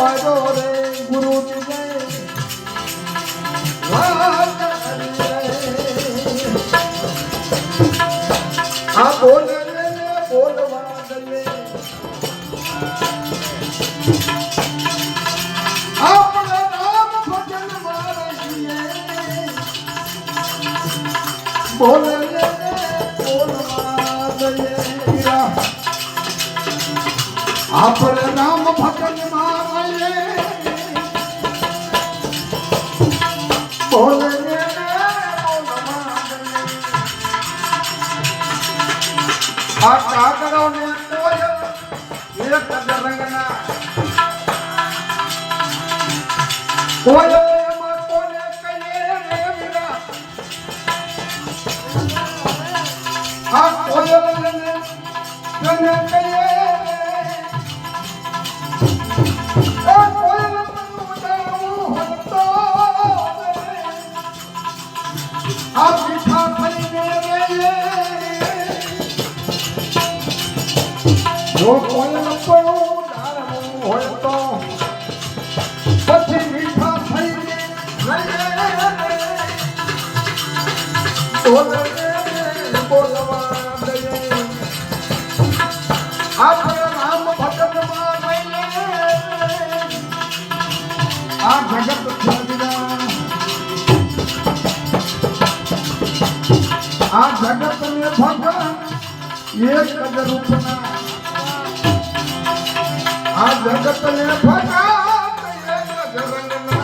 મારો રે ગુરુ દિને વાત આ બોલ રે બોલવા દે આપણા નામ ભજન મારીએ બોલ રે બોલવા દે આપણે નામ ભજન મારીએ બોલ રે આ કાગડો ને કોયલ એક રંગના કોયલ એમાં કોને કહીએ રે વીરા આ કોયલ ને કને કહીએ એ કોયલ ઉડાવું હતો આ પીઠા થઈને રે જો કોયલ કોઈ ડાળવું હોય તો પછી મીઠા થઈને બોલવા દઈએ આપણે નામ ભજનમાં રહીએ આ જગત છોડીના આ જગત ને ભગવાન એક જ રૂપના આ જગત ને ભગવાન એક જ રંગના